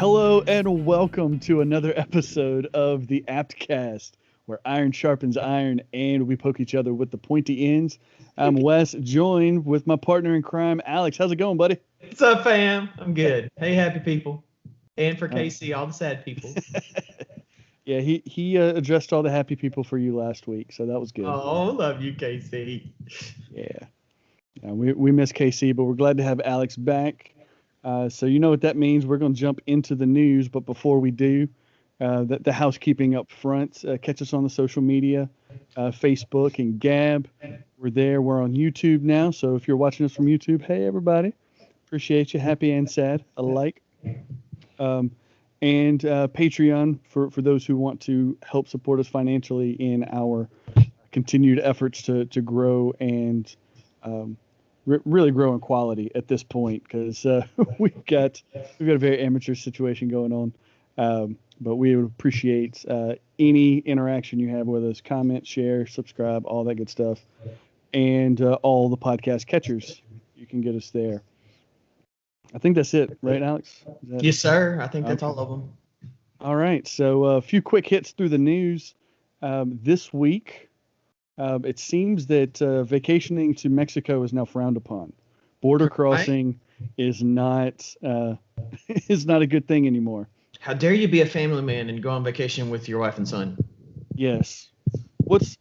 Hello and welcome to another episode of the Aptcast, where iron sharpens iron and we poke each other with the pointy ends. I'm Wes, joined with my partner in crime, Alex. How's it going, buddy? What's up, fam? I'm good. Hey, happy people. And for KC, all the sad people. Yeah, he addressed all the happy people for you last week, so that was good. Oh, love you, KC. Yeah. We miss KC, but we're glad to have Alex back. So you know what that means. We're going to jump into the news, but before we do, the housekeeping up front. Catch us on the social media, Facebook and Gab. We're there. We're on YouTube now, so if you're watching us from YouTube, hey, everybody. Appreciate you, happy and sad alike. And Patreon for those who want to help support us financially in our continued efforts to grow and really grow in quality at this point, because we've got a very amateur situation going on. But we would appreciate any interaction you have with us. Comment, share, subscribe, all that good stuff. And all the podcast catchers, you can get us there. I think that's it, right, Alex? Yes, sir. I think that's all of them. All right. So a few quick hits through the news. This week, it seems that vacationing to Mexico is now frowned upon. Border crossing is not a good thing anymore. How dare you be a family man and go on vacation with your wife and son? Yes. What's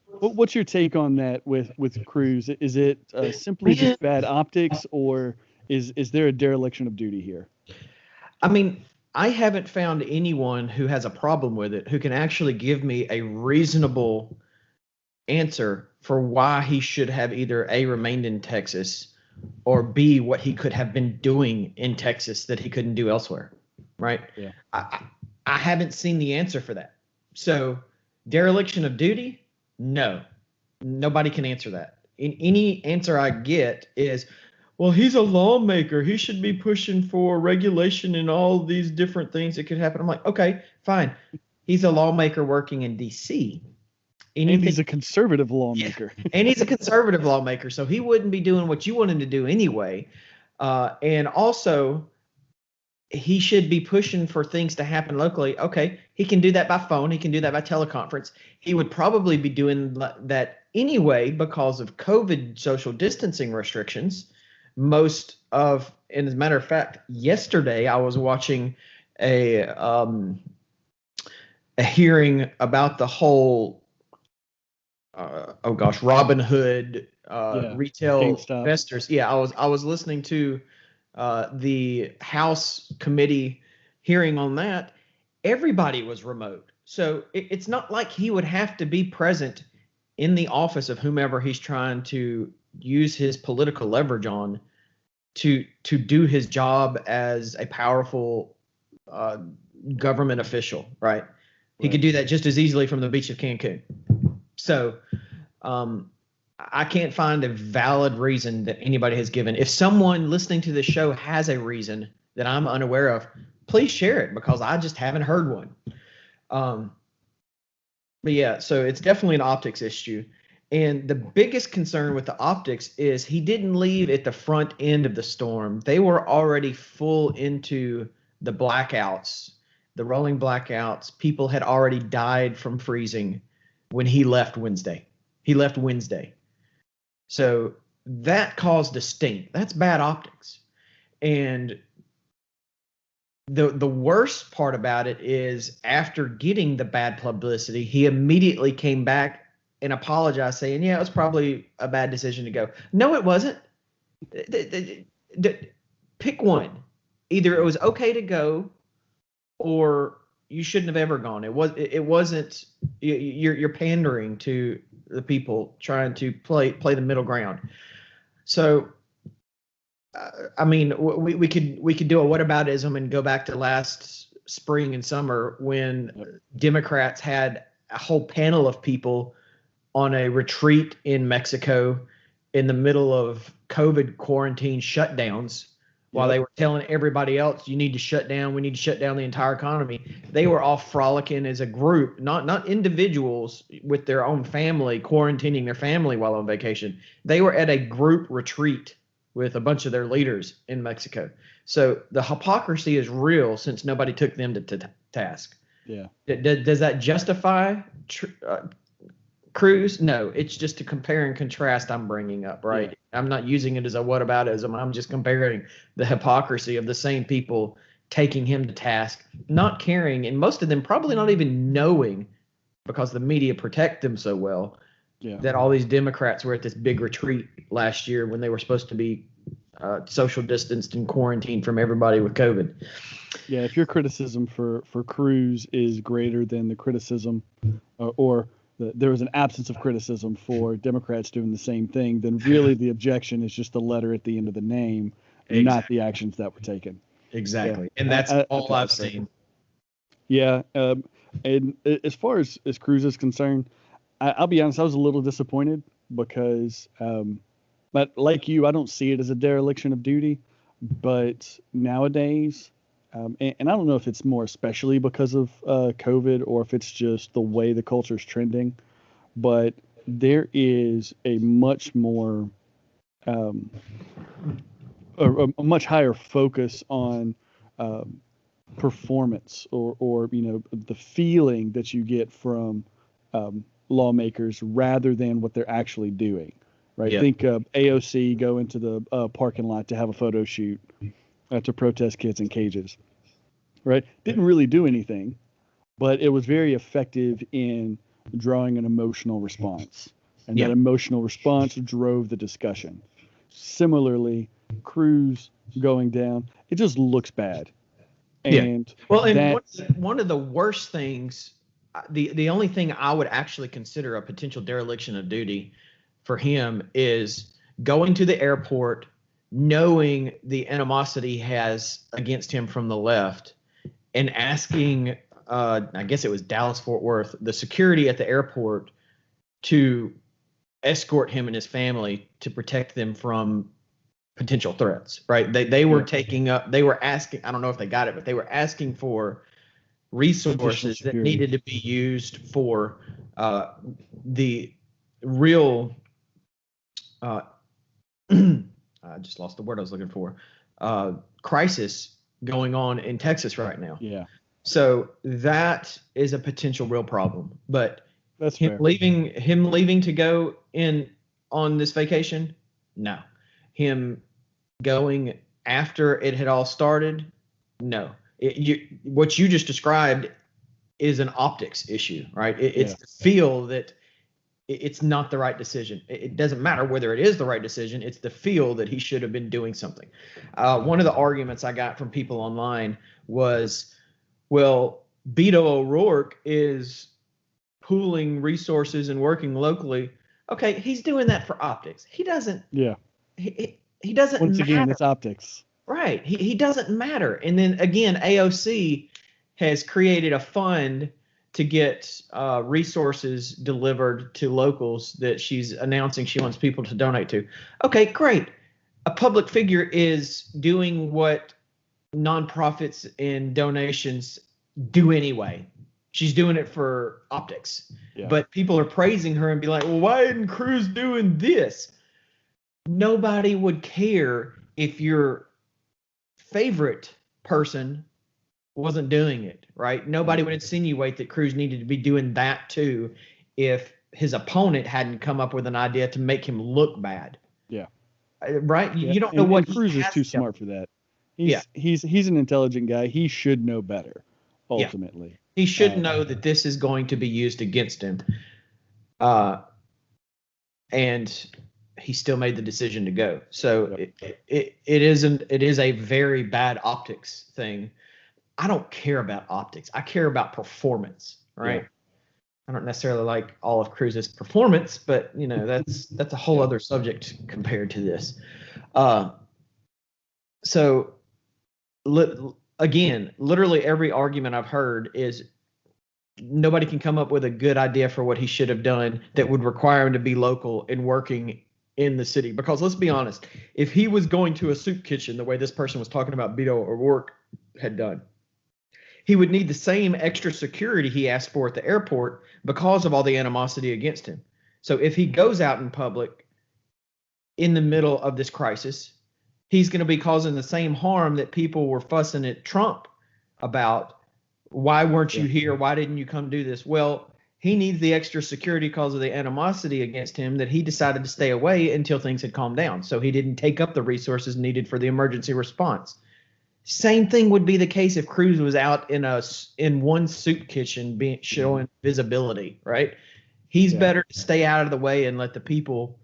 your take on that with Cruz? Is it simply just bad optics, or is there a dereliction of duty here? I mean, I haven't found anyone who has a problem with it who can actually give me a reasonable answer for why he should have either A, remained in Texas, or B, what he could have been doing in Texas that he couldn't do elsewhere, right? Yeah. I haven't seen the answer for that. So dereliction of duty? No. Nobody can answer that. Any answer I get is, well, he's a lawmaker. He should be pushing for regulation and all these different things that could happen. I'm like, okay, fine. He's a lawmaker working in D.C. And he's a conservative lawmaker. Yeah. And he's a conservative lawmaker, so he wouldn't be doing what you want him to do anyway. And also, he should be pushing for things to happen locally. Okay, he can do that by phone. He can do that by teleconference. He would probably be doing that anyway because of COVID social distancing restrictions. And as a matter of fact, yesterday I was watching a hearing about the whole Robin Hood retail GameStop investors. Yeah, I was listening to the House committee hearing on that. Everybody was remote, so it's not like he would have to be present in the office of whomever he's trying to use his political leverage on to do his job as a powerful government official, right? He could do that just as easily from the beach of Cancun. So I can't find a valid reason that anybody has given. If someone listening to this show has a reason that I'm unaware of, please share it, because I just haven't heard one. But yeah, so it's definitely an optics issue. And the biggest concern with the optics is he didn't leave at the front end of the storm. They were already full into the blackouts, the rolling blackouts. People had already died from freezing when he left Wednesday. So that caused a stink. That's bad optics. And the worst part about it is, after getting the bad publicity, he immediately came back and apologized, saying, yeah, it was probably a bad decision to go. No, it wasn't. Pick one. Either it was okay to go, or you shouldn't have ever gone. It wasn't. You're pandering to the people trying to play the middle ground. So, I mean, we could do a whataboutism and go back to last spring and summer when Democrats had a whole panel of people on a retreat in Mexico in the middle of COVID quarantine shutdowns, while they were telling everybody else, you need to shut down. We need to shut down the entire economy. They were all frolicking as a group, not individuals with their own family, quarantining their family while on vacation. They were at a group retreat with a bunch of their leaders in Mexico. So the hypocrisy is real since nobody took them to task. Yeah. Does that justify Cruz? No, it's just a compare and contrast I'm bringing up, right? Yeah. I'm not using it as a whataboutism. I'm just comparing the hypocrisy of the same people taking him to task, not caring, and most of them probably not even knowing, because the media protect them so well, that all these Democrats were at this big retreat last year when they were supposed to be social distanced and quarantined from everybody with COVID. Yeah, if your criticism for Cruz is greater than the criticism there was an absence of criticism for Democrats doing the same thing, then really the objection is just the letter at the end of the name, exactly. Not the actions that were taken. Exactly. Yeah. And that's all I've seen. Yeah. And as far as Cruz is concerned, I'll be honest, I was a little disappointed because, but like you, I don't see it as a dereliction of duty. But nowadays, and I don't know if it's more especially because of COVID or if it's just the way the culture is trending, but there is a much more, a much higher focus on performance or the feeling that you get from lawmakers rather than what they're actually doing. Right. Yep. Think AOC go into the parking lot to have a photo shoot to protest kids in cages. Right. Didn't really do anything, but it was very effective in drawing an emotional response. And that emotional response drove the discussion. Similarly, Cruz going down, it just looks bad. And one of the worst things, the only thing I would actually consider a potential dereliction of duty for him is going to the airport, knowing the animosity he has against him from the left, and asking, I guess it was Dallas-Fort Worth, the security at the airport to escort him and his family to protect them from potential threats, right? They were they were asking, I don't know if they got it, but they were asking for resources that needed to be used for the real I just lost the word I was looking for. Crisis going on in Texas right now. Yeah. So that is a potential real problem. But that's him leaving to go in on this vacation, no. Him going after it had all started, no. What you just described is an optics issue, right? It's the feel that it's not the right decision. It doesn't matter whether it is the right decision. It's the feel that he should have been doing something. One of the arguments I got from people online was, well, Beto O'Rourke is pooling resources and working locally. Okay, he's doing that for optics. He doesn't. Yeah. He doesn't. Once again, it's optics. Right. He doesn't matter. And then again, AOC has created a fund to get resources delivered to locals that she's announcing she wants people to donate to. Okay, great. A public figure is doing what nonprofits and donations do anyway. She's doing it for optics. Yeah. But people are praising her and be like, well, why isn't Cruz doing this? Nobody would care if your favorite person wasn't doing it, right? Nobody would insinuate that Cruz needed to be doing that too if his opponent hadn't come up with an idea to make him look bad. Yeah. Right? You don't know what Cruz is too smart for that. He's an intelligent guy. He should know better, ultimately. Yeah. He should know that this is going to be used against him. And he still made the decision to go. So it is a very bad optics thing. I don't care about optics. I care about performance, right? Yeah. I don't necessarily like all of Cruz's performance, but that's a whole other subject compared to this. So again, literally every argument I've heard is nobody can come up with a good idea for what he should have done that would require him to be local and working in the city. Because let's be honest, if he was going to a soup kitchen the way this person was talking about Beto O'Rourke had done, he would need the same extra security he asked for at the airport because of all the animosity against him. So if he goes out in public in the middle of this crisis he's going to be causing the same harm that people were fussing at Trump about. Why weren't you here? Why didn't you come do this? Well, he needs the extra security because of the animosity against him that he decided to stay away until things had calmed down. So he didn't take up the resources needed for the emergency response. Same thing would be the case if Cruz was out in one soup kitchen showing visibility, right? He's better to stay out of the way and let the people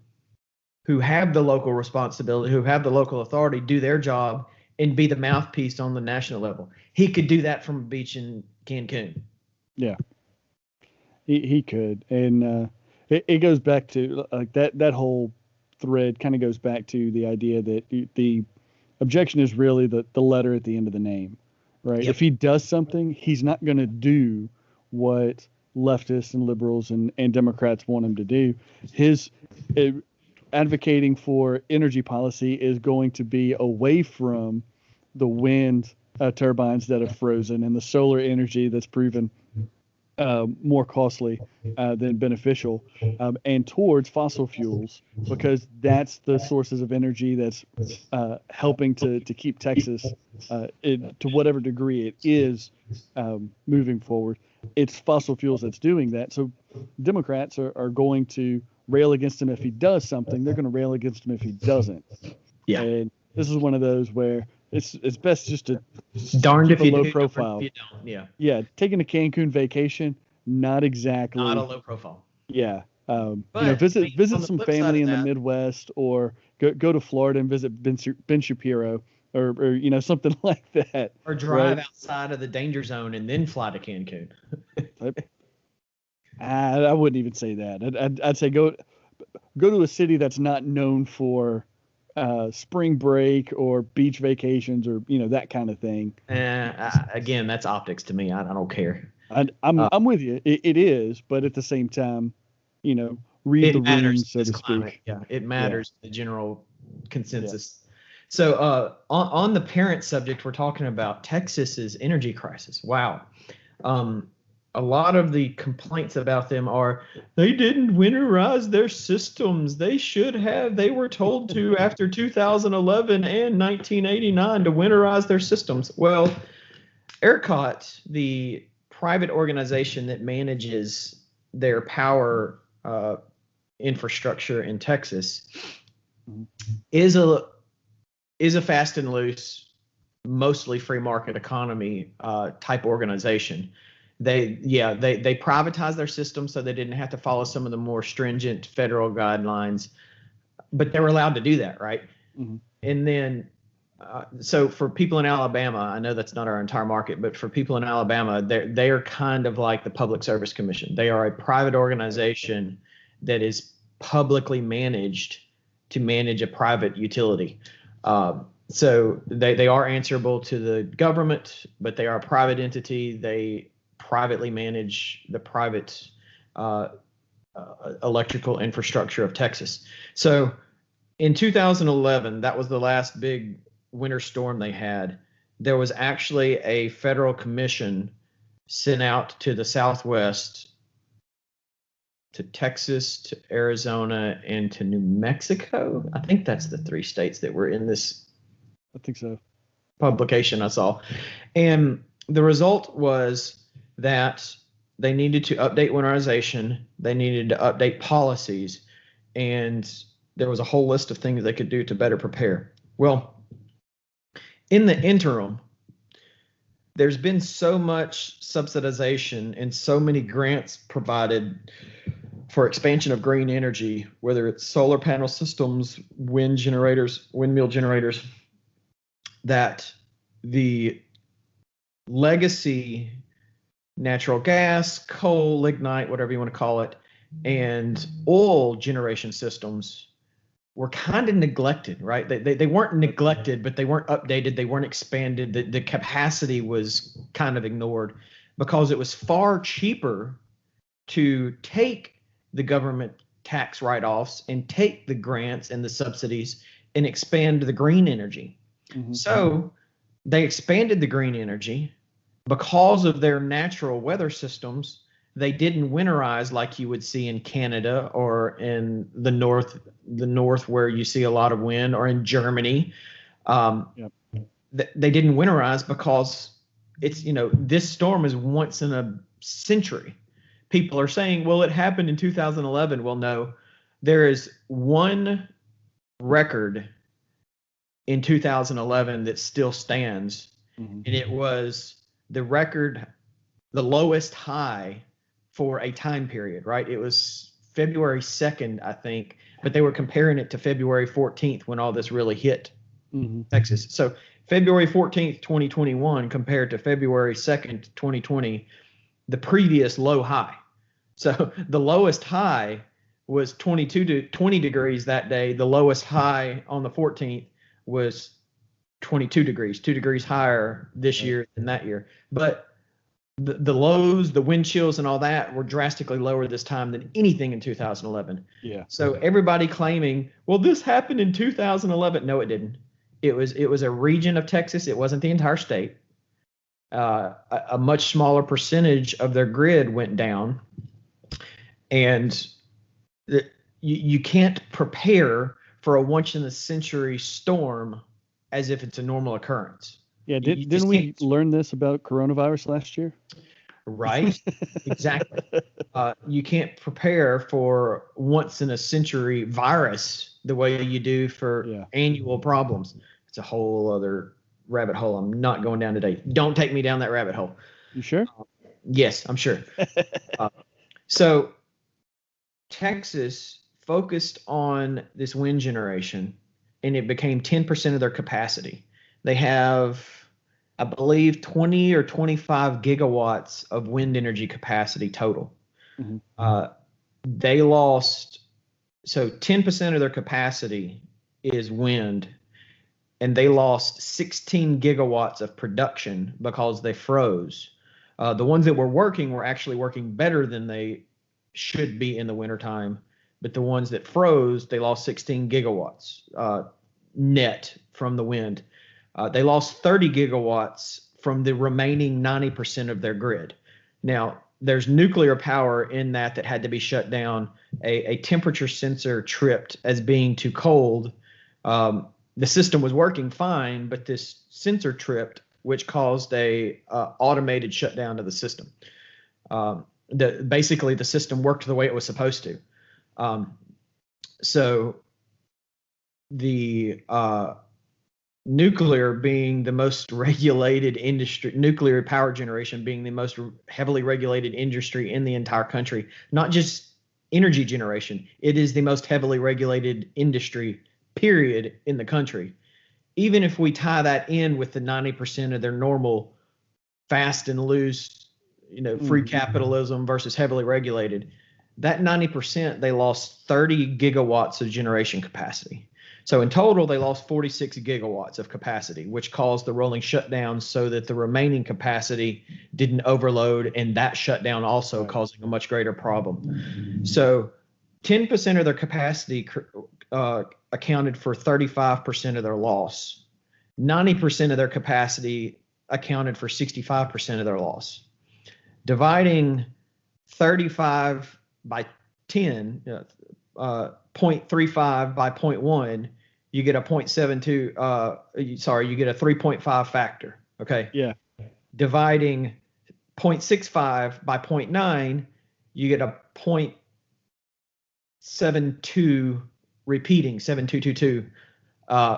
who have the local responsibility, who have the local authority, do their job and be the mouthpiece on the national level. He could do that from a beach in Cancun. Yeah, he could. And it goes back to like that whole thread kind of goes back to the idea that the objection is really the letter at the end of the name, right? Yep. If he does something, he's not going to do what leftists and liberals and Democrats want him to do. His advocating for energy policy is going to be away from the wind turbines that have frozen and the solar energy that's proven more costly than beneficial, and towards fossil fuels, because that's the sources of energy that's helping to keep Texas, to whatever degree it is, moving forward. It's fossil fuels that's doing that. So Democrats are going to rail against him if he does something. They're going to rail against him if he doesn't. Yeah. And this is one of those where it's best just to darned keep if you a low do, profile. if you don't. Yeah. Yeah. Taking a Cancun vacation, not exactly. Not a low profile. Yeah. Visit some family in the Midwest, or go to Florida and visit Ben Shapiro, or something like that. Or drive outside of the danger zone and then fly to Cancun. I wouldn't even say that. I'd say go to a city that's not known for spring break or beach vacations or that kind of thing. Again, that's optics to me. I don't care. I'm with you. It is, but at the same time, read the room, so to speak. Yeah, it matters. The general consensus. Yeah. So on the parent subject, we're talking about Texas's energy crisis. Wow. A lot of the complaints about them are they didn't winterize their systems. They should have. They were told to after 2011 and 1989 to winterize their systems. Well, ERCOT, the private organization that manages their power infrastructure in Texas, is a fast and loose, mostly free market economy type organization. They privatized their system so they didn't have to follow some of the more stringent federal guidelines, but they were allowed to do that, right? Mm-hmm. And then, so for people in Alabama, I know that's not our entire market, but for people in Alabama, they are kind of like the Public Service Commission. They are a private organization that is publicly managed to manage a private utility. So they are answerable to the government, but they are a private entity. They privately manage the private electrical infrastructure of Texas. So in 2011, that was the last big winter storm they had. There was actually a federal commission sent out to the Southwest, to Texas, to Arizona, and to New Mexico. I think that's the three states that were in this. I think so. Publication I saw. And the result was that they needed to update winterization, they needed to update policies, and there was a whole list of things they could do to better prepare. Well, in the interim, there's been so much subsidization and so many grants provided for expansion of green energy, whether it's solar panel systems, wind generators, windmill generators, that the legacy natural gas, coal, lignite, whatever you want to call it, and oil generation systems were kind of neglected, right? They weren't neglected, but they weren't updated. They weren't expanded. The capacity was kind of ignored because it was far cheaper to take the government tax write-offs and take the grants and the subsidies and expand the green energy. Mm-hmm. So they expanded the green energy. Because of their natural weather systems, they didn't winterize like you would see in Canada or in the north where you see a lot of wind, or in Germany. Yep. They didn't winterize because it's, this storm is once in a century. People are saying, well, it happened in 2011. Well, no, there is one record in 2011 that still stands. Mm-hmm. And it was the lowest high for a time period, right? It was February 2nd, I think, but they were comparing it to February 14th when all this really hit Texas. So February 14th, 2021 compared to February 2nd, 2020, the previous low high. So the lowest high was 22 to 20 degrees that day. The lowest high on the 14th was 22 degrees, 2 degrees higher this year than that year. But the lows, the wind chills and all that were drastically lower this time than anything in 2011. Yeah. So everybody claiming, well, this happened in 2011. No, it didn't. It was a region of Texas. It wasn't the entire state. A much smaller percentage of their grid went down. And you can't prepare for a once in a century storm as if it's a normal occurrence. Yeah, didn't we learn this about coronavirus last year? Right, exactly. You can't prepare for once in a century virus the way you do for annual problems. It's a whole other rabbit hole I'm not going down today. Don't take me down that rabbit hole. You sure? Yes, I'm sure. So Texas focused on this wind generation, and it became 10% of their capacity. They have, I believe, 20 or 25 gigawatts of wind energy capacity total. They lost, so 10% of their capacity is wind, and they lost 16 gigawatts of production because they froze. The ones that were actually working better than they should be in the wintertime, but the ones that froze, they lost 16 gigawatts net from the wind. They lost 30 gigawatts from the remaining 90% of their grid. Now, there's nuclear power in that had to be shut down. A temperature sensor tripped as being too cold. The system was working fine, but this sensor tripped, which caused a automated shutdown of the system. Basically, the system worked the way it was supposed to. So the nuclear being the most regulated industry, nuclear power generation being the most heavily regulated industry in the entire country, not just energy generation, it is the most heavily regulated industry, period, in the country. Even if we tie that in with the 90% of their normal fast and loose, free capitalism versus heavily regulated, that 90%, they lost 30 gigawatts of generation capacity. So in total, they lost 46 gigawatts of capacity, which caused the rolling shutdown so that the remaining capacity didn't overload, and that shutdown also causing a much greater problem. So 10% of their capacity accounted for 35% of their loss. 90% of their capacity accounted for 65% of their loss. Dividing 35 by 10, 0.35 by 0.1, you get a 0.72, you get a 3.5 factor, okay? Yeah. Dividing 0.65 by 0.9, you get a 0.72 repeating, 7222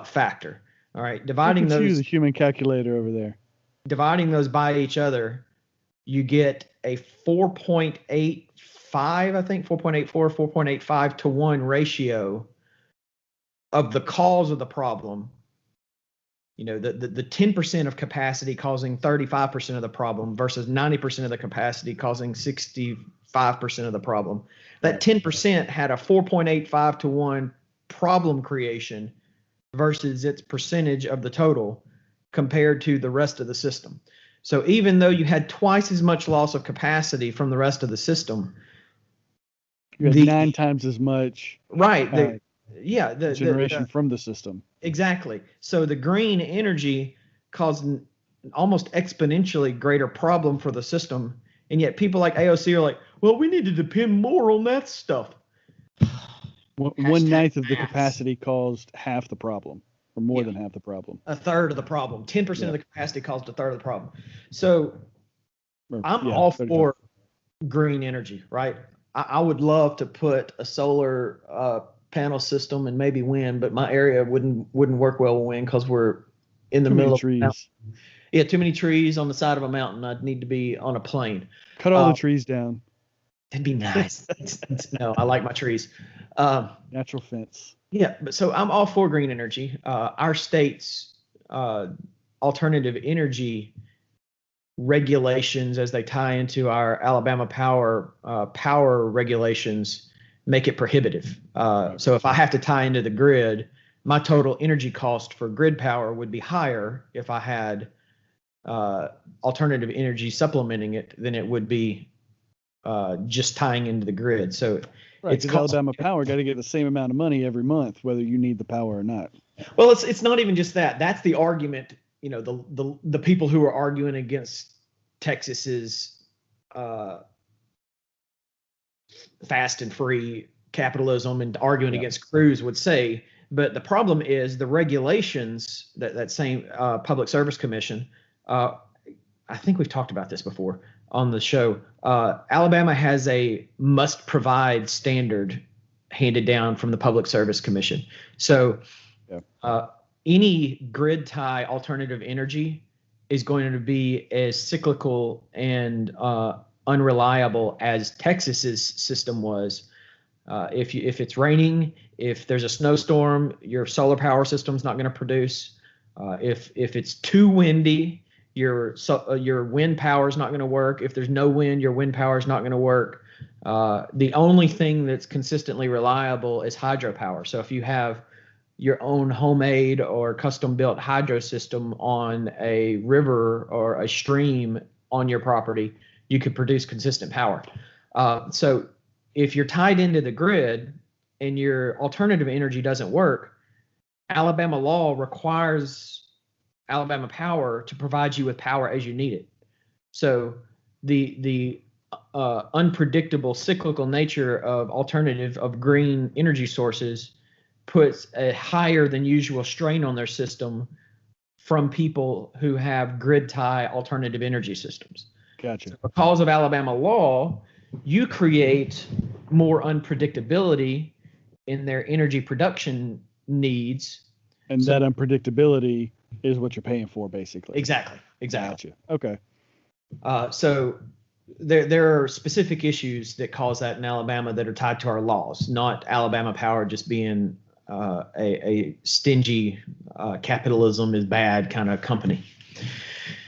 factor. All right, dividing those. The human calculator over there. Dividing those by each other, you get a 4.85, I think 4.84, 4.85 to 1 ratio of the cause of the problem. The 10% of capacity causing 35% of the problem versus 90% of the capacity causing 65% of the problem. That 10% had a 4.85 to 1 problem creation versus its percentage of the total compared to the rest of the system. So even though you had twice as much loss of capacity from the rest of the system, you had 9 times as much. Right. The generation from the system. Exactly. So the green energy caused an almost exponentially greater problem for the system. And yet people like AOC are like, well, we need to depend more on that stuff. 1/9 of the capacity caused half the problem. or more than half the problem. A third of the problem. 10% of the capacity caused a third of the problem. So I'm all for green energy, right? I would love to put a solar panel system and maybe wind, but my area wouldn't work well with wind because we're in the middle of trees. Yeah, too many trees on the side of a mountain. I'd need to be on a plain. Cut all the trees down. That'd be nice. No, I like my trees. Natural fence. Yeah, but so I'm all for green energy. Our state's alternative energy regulations, as they tie into our Alabama power regulations, make it prohibitive. So if I have to tie into the grid, my total energy cost for grid power would be higher if I had alternative energy supplementing it than it would be just tying into the grid. So it's Alabama Power got to get the same amount of money every month, whether you need the power or not. Well, it's not even just that. That's the argument. You know, the people who are arguing against Texas's fast and free capitalism and arguing against Cruz would say. But the problem is the regulations that same Public Service Commission. I think we've talked about this before on the show. Alabama has a must provide standard handed down from the Public Service Commission. So any grid tie alternative energy is going to be as cyclical and unreliable as Texas's system was. If it's raining, if there's a snowstorm, your solar power system's not going to produce. If it's too windy, your wind power is not going to work. If there's no wind, your wind power is not going to work. The only thing that's consistently reliable is hydropower. So if you have your own homemade or custom built hydro system on a river or a stream on your property, you could produce consistent power. So if you're tied into the grid and your alternative energy doesn't work, Alabama law requires Alabama Power to provide you with power as you need it. So the unpredictable cyclical nature of green energy sources puts a higher than usual strain on their system from people who have grid tie alternative energy systems. Gotcha. So because of Alabama law, you create more unpredictability in their energy production needs. And that unpredictability is what you're paying for, basically. Exactly. Gotcha. Okay. So there are specific issues that cause that in Alabama that are tied to our laws, not Alabama Power just being a stingy capitalism is bad kind of company.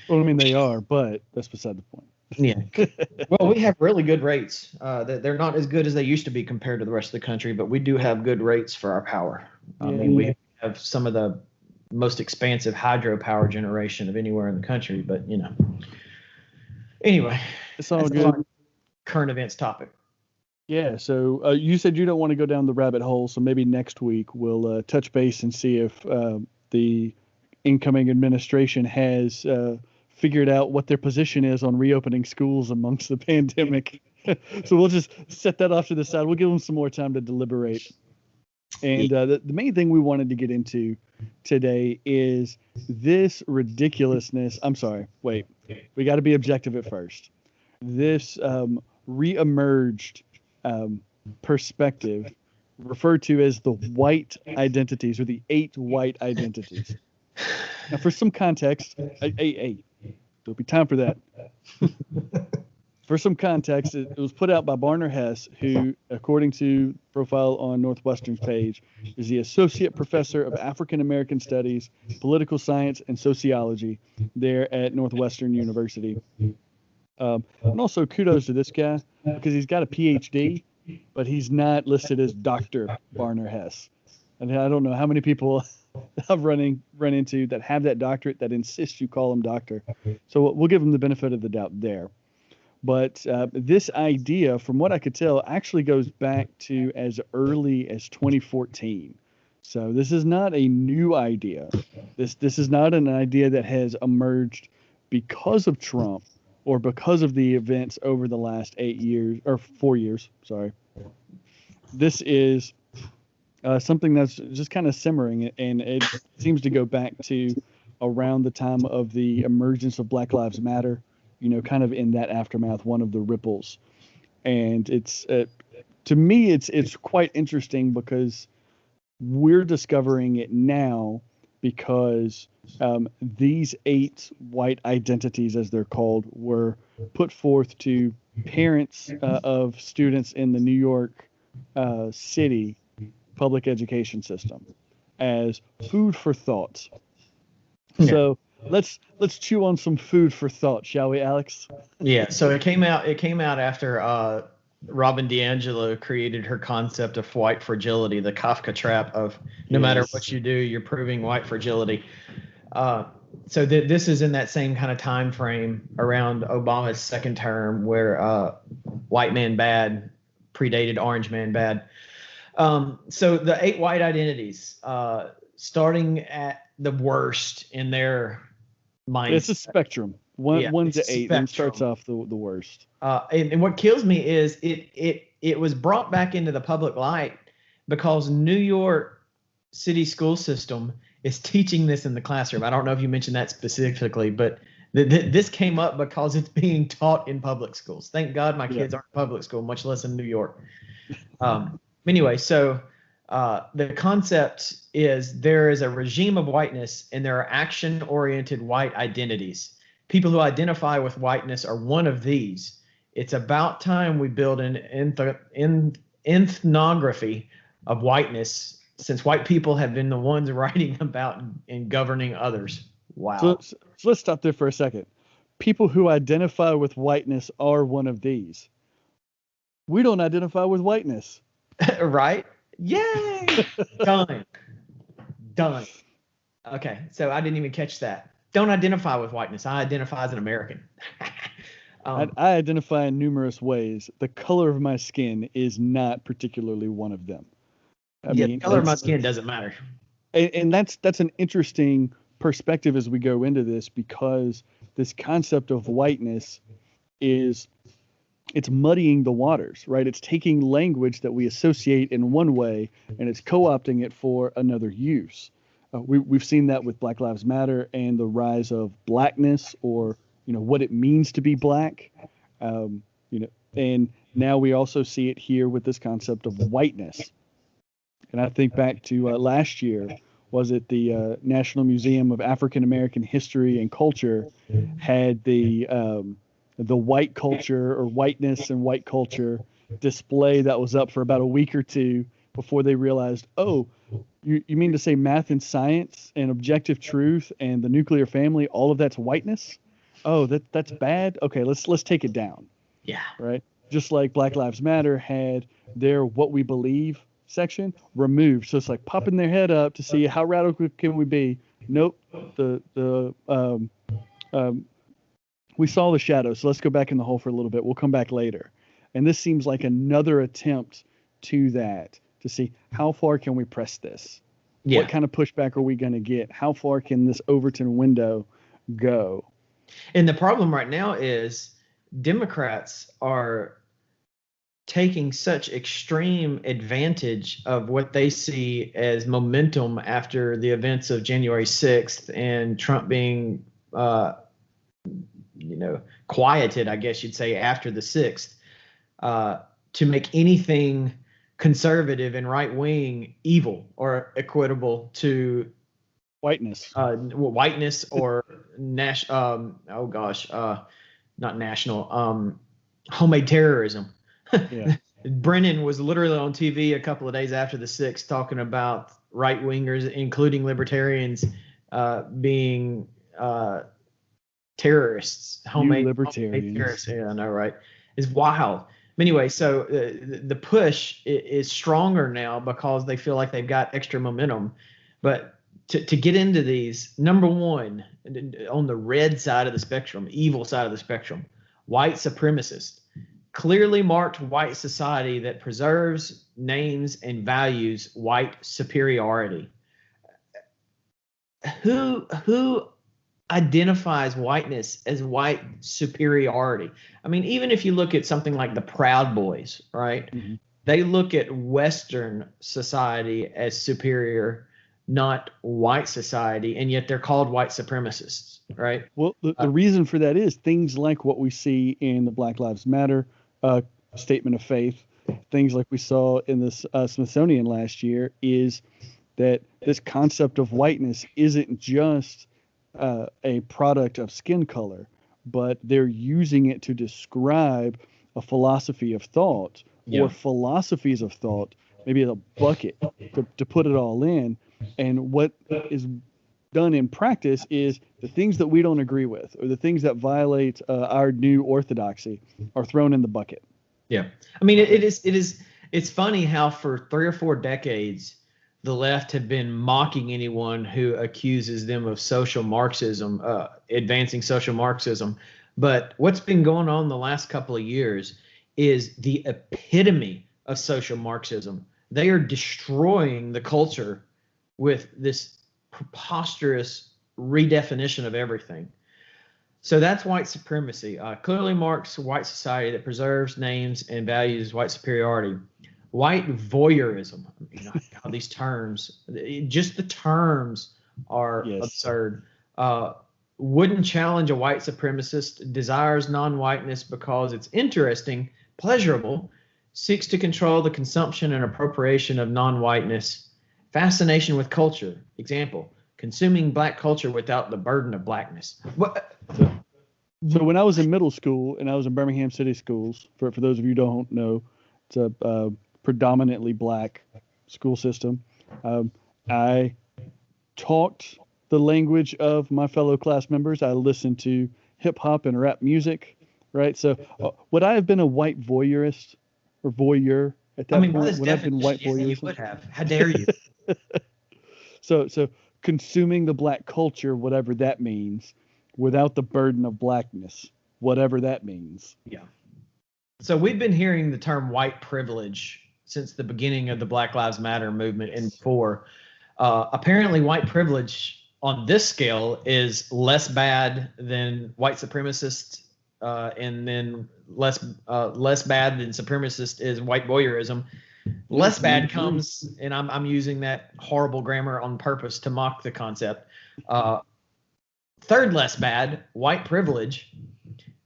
Well, I mean, they are, but that's beside the point. Yeah. Well, we have really good rates. They're not as good as they used to be compared to the rest of the country, but we do have good rates for our power. I mean, we have some of the most expansive hydropower generation of anywhere in the country, but anyway, it's all good. Current events topic. Yeah. So you said you don't want to go down the rabbit hole, so maybe next week we'll touch base and see if the incoming administration has figured out what their position is on reopening schools amongst the pandemic. So we'll just set that off to the side. We'll give them some more time to deliberate. And the main thing we wanted to get into today is this ridiculousness. I'm sorry. Wait, we got to be objective at first. This reemerged perspective referred to as the white identities, or the 8 white identities. Now, for some context, there'll be time for that. For some context, it was put out by Barnor Hesse, who, according to profile on Northwestern's page, is the Associate Professor of African American Studies, Political Science, and Sociology there at Northwestern University. And also kudos to this guy because he's got a PhD, but he's not listed as Dr. Barnor Hesse. And I don't know how many people I've run into that have that doctorate that insist you call him doctor. So we'll give him the benefit of the doubt there. But this idea, from what I could tell, actually goes back to as early as 2014. So this is not a new idea. This is not an idea that has emerged because of Trump or because of the events over the last 4 years. Sorry. This is something that's just kind of simmering, and it seems to go back to around the time of the emergence of Black Lives Matter, kind of in that aftermath, one of the ripples. And it's to me, it's quite interesting because we're discovering it now because these 8 white identities, as they're called, were put forth to parents of students in the New York City public education system as food for thought. Yeah. So let's chew on some food for thought, shall we, Alex? Yeah. So it came out after Robin DiAngelo created her concept of white fragility, the Kafka trap of no matter what you do, you're proving white fragility. So this is in that same kind of time frame around Obama's second term, where white man bad predated orange man bad. So the 8 white identities, starting at the worst in their mind. It's a spectrum. One to 8, and starts off the worst. And what kills me is it was brought back into the public light because New York City school system is teaching this in the classroom. I don't know if you mentioned that specifically, but this came up because it's being taught in public schools. Thank God my kids aren't in public school, much less in New York. Anyway, so the concept is there is a regime of whiteness and there are action-oriented white identities. People who identify with whiteness are one of these. It's about time we build an ethnography of whiteness, since white people have been the ones writing about and governing others. Wow. So let's stop there for a second. People who identify with whiteness are one of these. We don't identify with whiteness. Right? Yay! Done. Okay, so I didn't even catch that. Don't identify with whiteness. I identify as an American. I identify in numerous ways. The color of my skin is not particularly one of them. The color of my skin doesn't matter. And that's an interesting perspective as we go into this, because this concept of whiteness it's muddying the waters, right? It's taking language that we associate in one way and it's co-opting it for another use. We've seen that with Black Lives Matter and the rise of blackness, or what it means to be black. And now we also see it here with this concept of whiteness. And I think back to last year, was it the National Museum of African American History and Culture had the white culture, or whiteness and white culture display that was up for about a week or two before they realized, oh, you mean to say math and science and objective truth and the nuclear family, all of that's whiteness? Oh, that's bad. Okay, let's take it down. Yeah. Right. Just like Black Lives Matter had their what we believe section removed, so it's like popping their head up to see how radical can we be. Nope. We saw the shadow, so let's go back in the hole for a little bit. We'll come back later. And this seems like another attempt to that, to see how far can we press this? Yeah. What kind of pushback are we going to get? How far can this Overton window go? And the problem right now is Democrats are taking such extreme advantage of what they see as momentum after the events of January 6th and Trump being quieted, I guess you'd say, after the 6th, to make anything conservative and right-wing evil or equitable to whiteness, whiteness or not national, homemade terrorism. Yeah. Brennan was literally on TV a couple of days after the 6th talking about right-wingers, including libertarians, being terrorists, homemade terrorists. Yeah, I know, right? It's wild. Anyway, so the push is stronger now because they feel like they've got extra momentum. But to get into these, number one, on the red side of the spectrum, evil side of the spectrum, white supremacist, clearly marked white society that preserves, names, and values white superiority. Who identifies whiteness as white superiority? I mean, even if you look at something like the Proud Boys, right? Mm-hmm. They look at Western society as superior, not white society, and yet they're called white supremacists, right? Well, the reason for that is things like what we see in the Black Lives Matter statement of faith, things like we saw in this Smithsonian last year, is that this concept of whiteness isn't just a product of skin color, but they're using it to describe a philosophy of thought or philosophies of thought, maybe a bucket to put it all in. And what is done in practice is the things that we don't agree with or the things that violate our new orthodoxy are thrown in the bucket. Yeah. I mean, it's funny how for 3 or 4 decades, the left have been mocking anyone who accuses them of social Marxism, advancing social Marxism. But what's been going on the last couple of years is the epitome of social Marxism. They are destroying the culture with this preposterous redefinition of everything. So that's white supremacy. Clearly marks white society that preserves, names, and values white superiority. White voyeurism. You know, God, these terms, just the terms are absurd. Wouldn't challenge a white supremacist, desires non-whiteness because it's interesting, pleasurable, seeks to control the consumption and appropriation of non-whiteness, fascination with culture. Example, consuming black culture without the burden of blackness. What? So when I was in middle school, and I was in Birmingham City Schools, for those of you who don't know, it's a predominantly black school system. I talked the language of my fellow class members. I listened to hip hop and rap music, right? So would I have been a white voyeurist or voyeur at that point? Would I have been white voyeur? You would have. How dare you? So consuming the black culture, whatever that means, without the burden of blackness, whatever that means. Yeah. So we've been hearing the term white privilege since the beginning of the Black Lives Matter movement and before. Apparently white privilege on this scale is less bad than white supremacist, and then less bad than supremacist is white voyeurism. Less bad comes, and I'm using that horrible grammar on purpose to mock the concept. Third less bad, white privilege,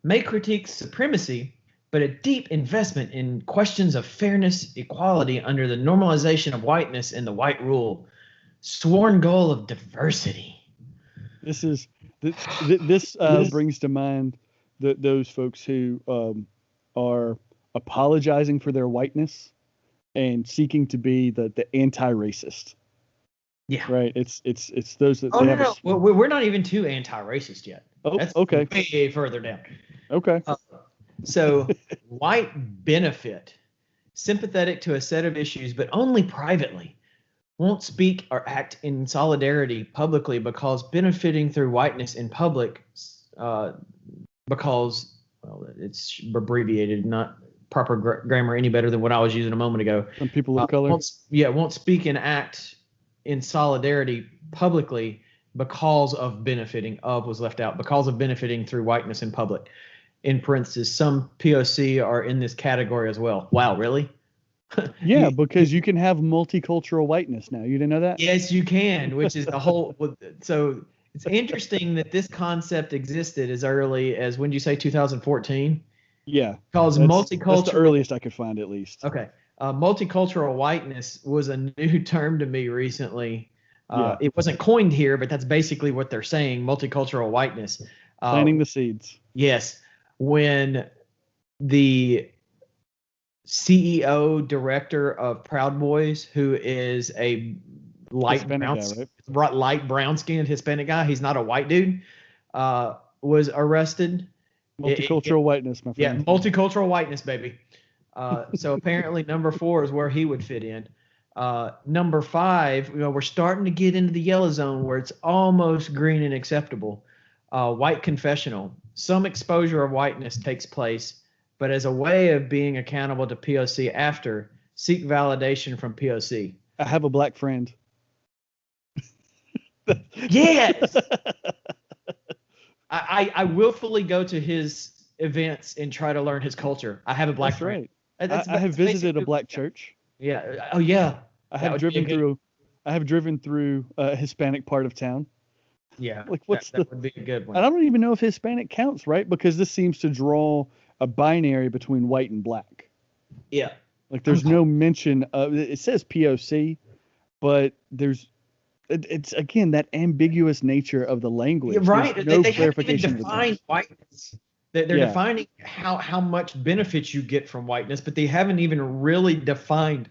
may critique supremacy, but a deep investment in questions of fairness, equality under the normalization of whiteness and the white rule. Sworn goal of diversity. This brings to mind those folks who are apologizing for their whiteness and seeking to be the anti-racist. Yeah. Right. It's those that. Oh no. Well, we're not even too anti-racist yet. Oh, that's okay. Way further down. Okay. So white benefit, sympathetic to a set of issues, but only privately. Won't speak or act in solidarity publicly because benefiting through whiteness in public, because, well, it's abbreviated, not proper grammar any better than what I was using a moment ago. Some people of color. Won't speak and act in solidarity publicly because of benefiting, was left out, because of benefiting through whiteness in public. In parentheses, some POC are in this category as well. Wow, really? Yeah, because you can have multicultural whiteness now. You didn't know that? Yes, you can, which is the whole. So it's interesting that this concept existed as early as, when did you say, 2014? Yeah. Because multicultural. That's the earliest I could find, at least. Okay. Multicultural whiteness was a new term to me recently. It wasn't coined here, but that's basically what they're saying, multicultural whiteness. Planting the seeds. Yes. When the CEO director of Proud Boys, who is a light brown skinned Hispanic guy, he's not a white dude, was arrested. Multicultural whiteness, my friend. Yeah, multicultural whiteness, baby. So apparently number 4 is where he would fit in. Number 5, we're starting to get into the yellow zone where it's almost green and acceptable. White confessional. Some exposure of whiteness takes place, but as a way of being accountable to POC after, seek validation from POC. I have a black friend. Yes. I willfully go to his events and try to learn his culture. I have a black friend. Right. I have visited a black church. Yeah. Oh yeah. I have driven through a Hispanic part of town. Yeah. Like that would be a good one. I don't even know if Hispanic counts, right? Because this seems to draw a binary between white and black. Yeah. Like there's no mention of it says POC, but it's again that ambiguous nature of the language. You're right. No they clarification. Haven't even defined whiteness. They're defining how much benefits you get from whiteness, but they haven't even really defined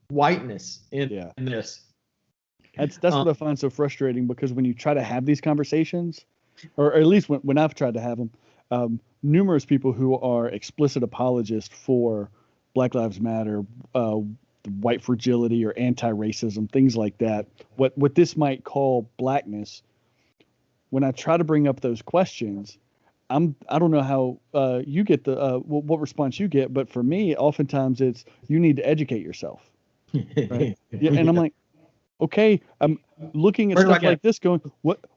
whiteness in this. That's what I find so frustrating, because when you try to have these conversations, or at least when I've tried to have them, numerous people who are explicit apologists for Black Lives Matter, white fragility, or anti-racism, things like that, what this might call blackness, when I try to bring up those questions, I don't know how you get what response you get, but for me, oftentimes it's, you need to educate yourself. Right? Yeah, and I'm like, okay, I'm looking at stuff like this going,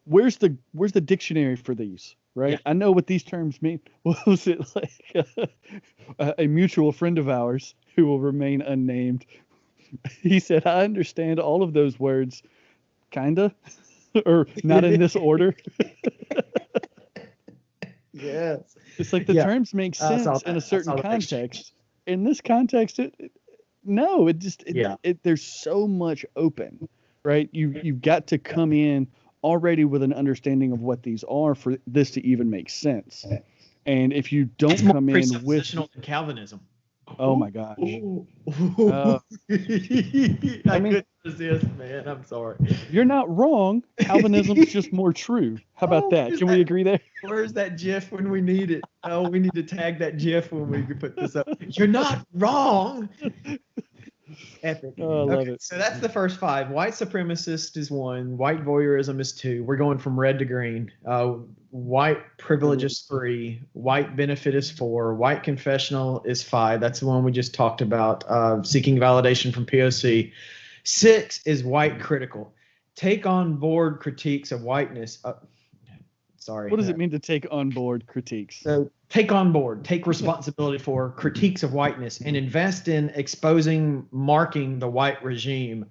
where's the dictionary for these? Right? Yeah. I know what these terms mean. What was it like? A mutual friend of ours who will remain unnamed, he said, I understand all of those words, kinda, or not in this order. Yes. It's like the terms make sense in a certain context. In this context, there's so much open, right? You've got to come in already with an understanding of what these are for this to even make sense. And if you don't come in with Calvinism. Oh my gosh. I couldn't resist, man. I'm sorry. You're not wrong. Calvinism's just more true. How about that? Can we agree there? Where's that GIF when we need it? Oh, we need to tag that GIF when we put this up. You're not wrong. Epic. Oh, I love it. So that's the first 5. White supremacist is 1. White voyeurism is 2. We're going from red to green. White privilege is 3. White benefit is 4. White confessional is 5. That's the one we just talked about. Seeking validation from POC. 6 is white critical. Take on board critiques of whiteness. Sorry. What does it mean to take on board critiques? So take on board, take responsibility for critiques of whiteness, and invest in marking the white regime.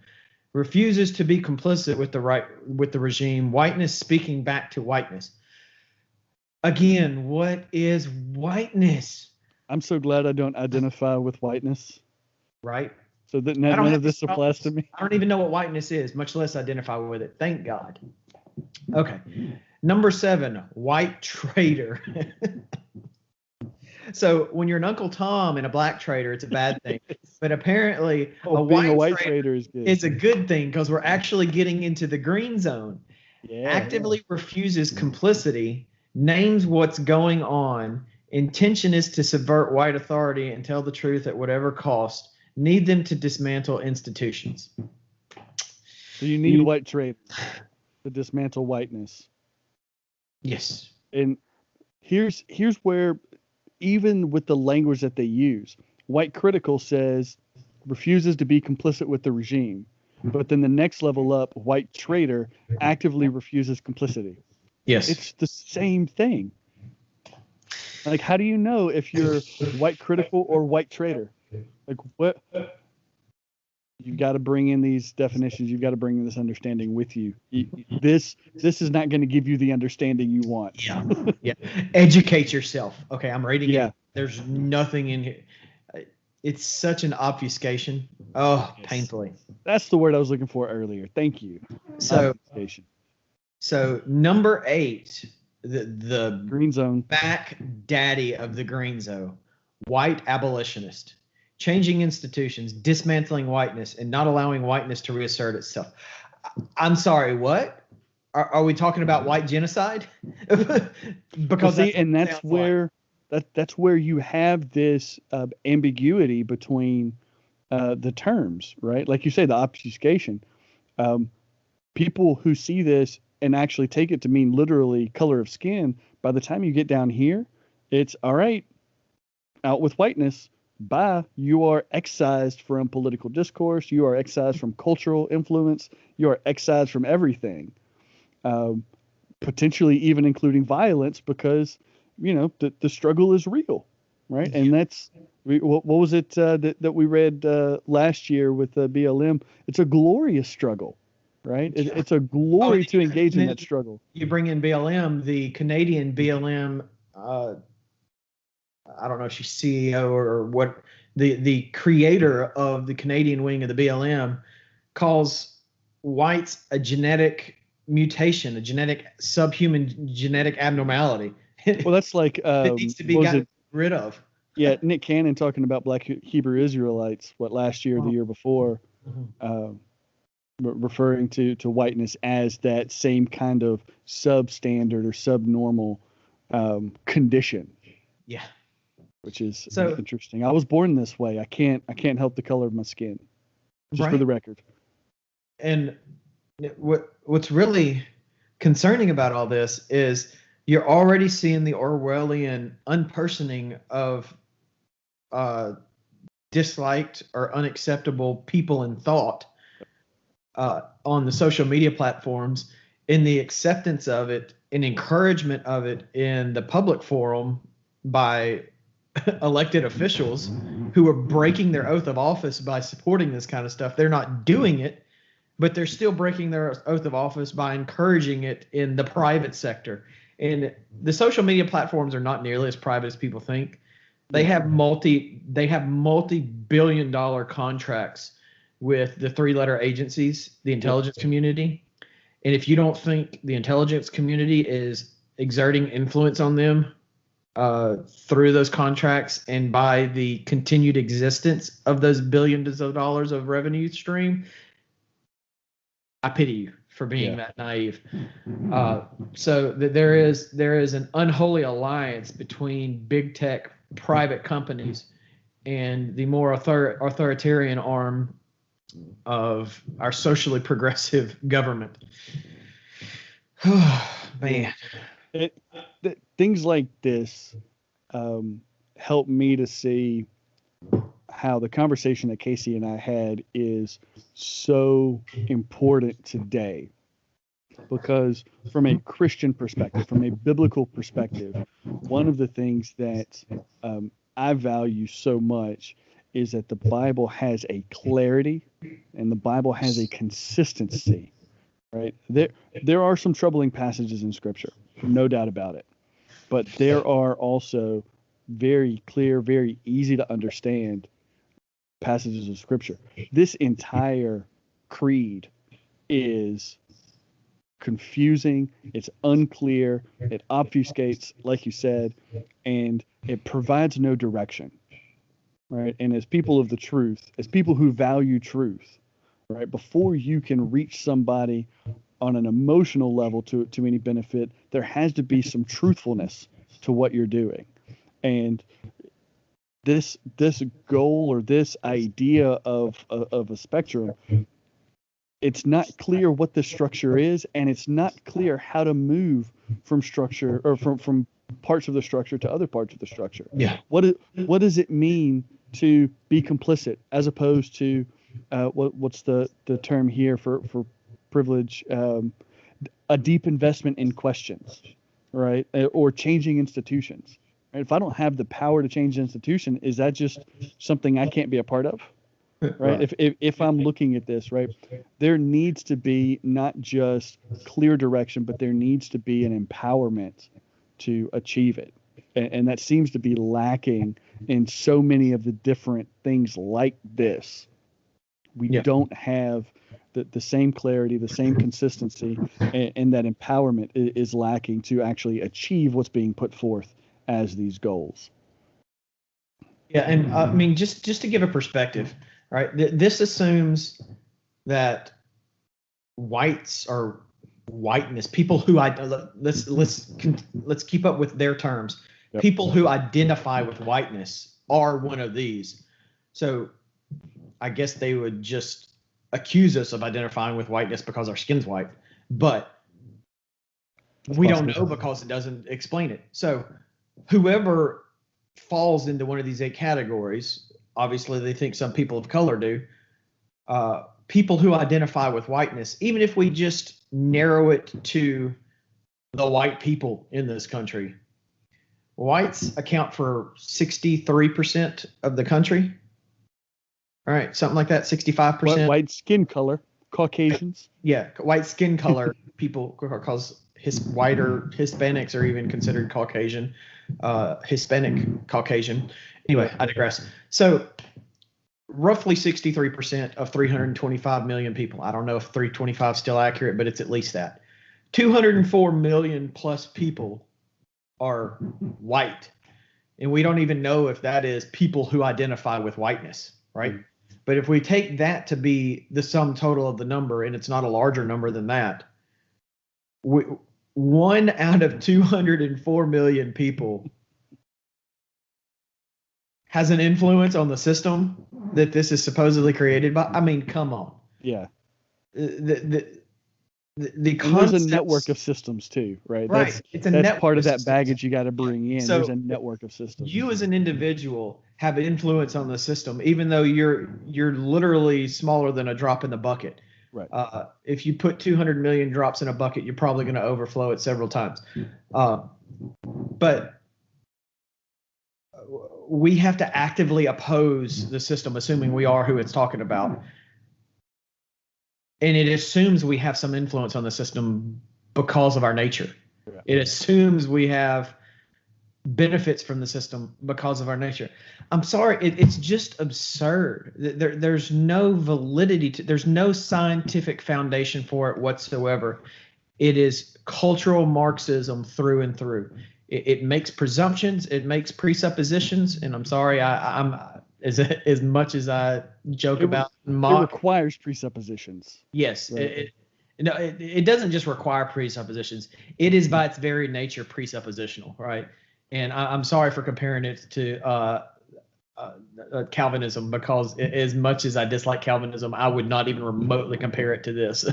Refuses to be complicit with the regime. Whiteness speaking back to whiteness. Again, what is whiteness? I'm so glad I don't identify with whiteness. Right. So that none of this applies to me. I don't even know what whiteness is, much less identify with it. Thank God. Okay. Number 7, white traitor. So when you're an Uncle Tom and a black trader, it's a bad thing. But apparently a white trader is good. It's a good thing, because we're actually getting into the green zone. Yeah. Actively refuses complicity, names what's going on. Intention is to subvert white authority and tell the truth at whatever cost. Need them to dismantle institutions. So you need white traitors to dismantle whiteness. Yes. And here's where, even with the language that they use, white critical says refuses to be complicit with the regime. But then the next level up, white traitor actively refuses complicity. Yes. It's the same thing. Like, how do you know if you're white critical or white traitor? Like, what? You've got to bring in these definitions. You've got to bring in this understanding with you. This is not going to give you the understanding you want. Yeah. Yeah. Educate yourself. Okay, I'm reading it. There's nothing in here. It's such an obfuscation. Oh, painfully. That's the word I was looking for earlier. Thank you. Obfuscation. So number 8, the green zone, back daddy of the green zone, white abolitionist. Changing institutions, dismantling whiteness, and not allowing whiteness to reassert itself. I'm sorry, what? Are we talking about white genocide? Because that's where you have this ambiguity between the terms, right? Like you say, the obfuscation. People who see this and actually take it to mean literally color of skin, by the time you get down here, it's all right, out with whiteness. Bye. You are excised from political discourse. You are excised from cultural influence. You are excised from everything, potentially even including violence, because, the struggle is real. right? And that's what was it that we read last year with BLM? It's a glorious struggle, right? It's a glory to engage in that struggle. You bring in BLM, the Canadian BLM. I don't know if she's CEO or what. The creator of the Canadian wing of the BLM calls whites a genetic mutation, a genetic subhuman genetic abnormality. Well, that's like it needs to be gotten rid of. Yeah, Nick Cannon talking about Black Hebrew Israelites, last year, the year before, referring to whiteness as that same kind of substandard or subnormal condition. Yeah, which is interesting. I was born this way. I can't help the color of my skin, just for the record. And what's really concerning about all this is you're already seeing the Orwellian unpersoning of disliked or unacceptable people and thought on the social media platforms, in the acceptance of it and encouragement of it in the public forum by elected officials who are breaking their oath of office by supporting this kind of stuff. They're not doing it, but they're still breaking their oath of office by encouraging it in the private sector. And the social media platforms are not nearly as private as people think. They have multi-billion-dollar contracts with the three-letter agencies, the intelligence community. And if you don't think the intelligence community is exerting influence on them through those contracts and by the continued existence of those billions of dollars of revenue stream, I pity you for being that naive. So there is an unholy alliance between big tech private companies and the more authoritarian arm of our socially progressive government. Man. Things like this help me to see how the conversation that Casey and I had is so important today. Because from a Christian perspective, from a biblical perspective, one of the things that I value so much is that the Bible has a clarity and the Bible has a consistency, right? There are some troubling passages in Scripture, no doubt about it. But there are also very clear, very easy to understand passages of Scripture. This entire creed is confusing, it's unclear, it obfuscates, like you said, and it provides no direction, right? And as people of the truth, as people who value truth, right, before you can reach somebody on an emotional level to any benefit, there has to be some truthfulness to what you're doing. And this goal or this idea of a spectrum, it's not clear what the structure is, and it's not clear how to move from structure or from parts of the structure to other parts of the structure. Yeah. What does it mean to be complicit as opposed to what's the term here for privilege? A deep investment in questions, right? Or changing institutions. Right? If I don't have the power to change the institution, is that just something I can't be a part of? Right. If I'm looking at this, right, there needs to be not just clear direction, but there needs to be an empowerment to achieve it. And that seems to be lacking in so many of the different things like this. We don't have the same clarity, the same consistency, and that empowerment is lacking to actually achieve what's being put forth as these goals. Yeah. And I mean, just to give a perspective, right? This assumes that whites or whiteness, people who let's keep up with their terms. Yep. People who identify with whiteness are one of these. So I guess they would just accuse us of identifying with whiteness because our skin's white, but we don't know because it doesn't explain it. So whoever falls into one of these 8 categories, obviously they think some people of color do, people who identify with whiteness, even if we just narrow it to the white people in this country, whites account for 63% of the country. All right, something like that, 65%. White skin color, Caucasians. Yeah, white skin color people, because whiter Hispanics are even considered Caucasian, Hispanic Caucasian. Anyway, I digress. So roughly 63% of 325 million people. I don't know if 325 is still accurate, but it's at least that. 204 million plus people are white. And we don't even know if that is people who identify with whiteness, right? Mm-hmm. But if we take that to be the sum total of the number, and it's not a larger number than that, 1 out of 204 million people has an influence on the system that this is supposedly created by. I mean, come on. Yeah. The there's a network of systems too, right? Right. That's part of that baggage you got to bring in. So there's a network of systems. You as an individual have influence on the system, even though you're literally smaller than a drop in the bucket. Right. If you put 200 million drops in a bucket, you're probably going to overflow it several times. But we have to actively oppose the system, assuming we are who it's talking about. And it assumes we have some influence on the system because of our nature. Yeah. It assumes we have benefits from the system because of our nature. I'm sorry, it's just absurd. There's no validity there's no scientific foundation for it whatsoever. It is cultural Marxism through and through. It makes presumptions, it makes presuppositions, and I'm sorry, I'm as much as I joke about mock, it requires presuppositions. Yes. Right. It doesn't just require presuppositions. It is by its very nature presuppositional, right? And I'm sorry for comparing it to Calvinism, because as much as I dislike Calvinism, I would not even remotely compare it to this.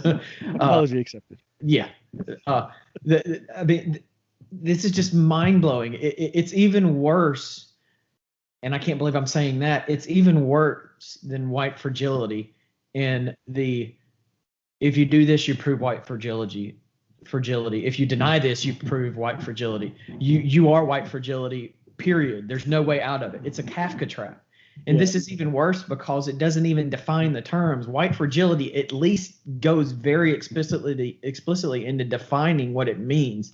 Apology accepted. Yeah. I mean, this is just mind-blowing. It's even worse. And I can't believe I'm saying that. It's even worse than white fragility. And if you do this, you prove white fragility. If you deny this, you prove white fragility. You are white fragility, period. There's no way out of it. It's a Kafka trap. And This is even worse because it doesn't even define the terms. White fragility at least goes very explicitly into defining what it means.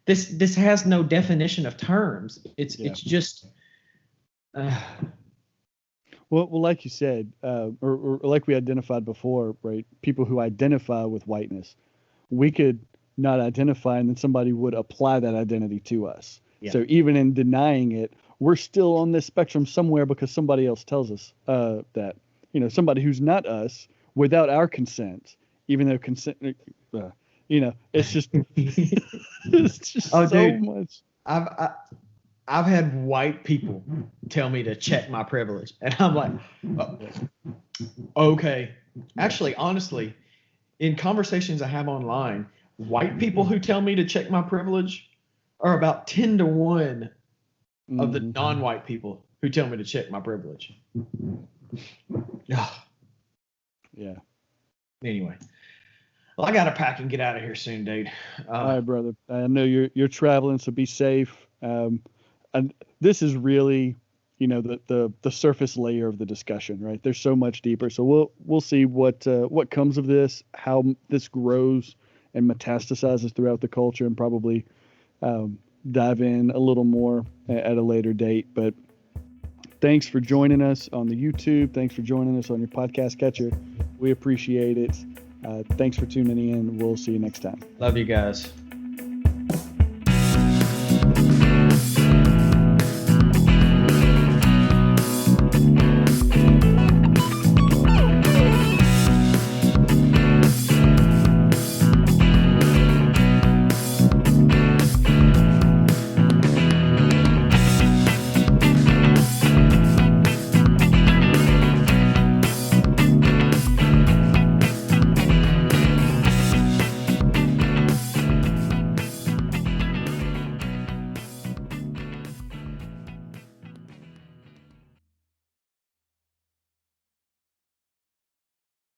This has no definition of terms. It's just... Well, like you said, or like we identified before, right? People who identify with whiteness, we could not identify, and then somebody would apply that identity to us. Yeah. So even in denying it, we're still on this spectrum somewhere because somebody else tells us that, somebody who's not us without our consent, even though consent, it's just, it's just much. I've had white people tell me to check my privilege, and I'm like, okay. Actually, honestly, in conversations I have online, white people who tell me to check my privilege are about 10 to 1 of the non-white people who tell me to check my privilege. Yeah. Anyway. Well, I got to pack and get out of here soon, dude. All right, brother. I know you're traveling, so be safe. And this is really, the surface layer of the discussion, right? There's so much deeper. So we'll see what comes of this, how this grows and metastasizes throughout the culture, and probably dive in a little more at a later date. But thanks for joining us on the YouTube. Thanks for joining us on your podcast catcher. We appreciate it. Thanks for tuning in. We'll see you next time. Love you guys.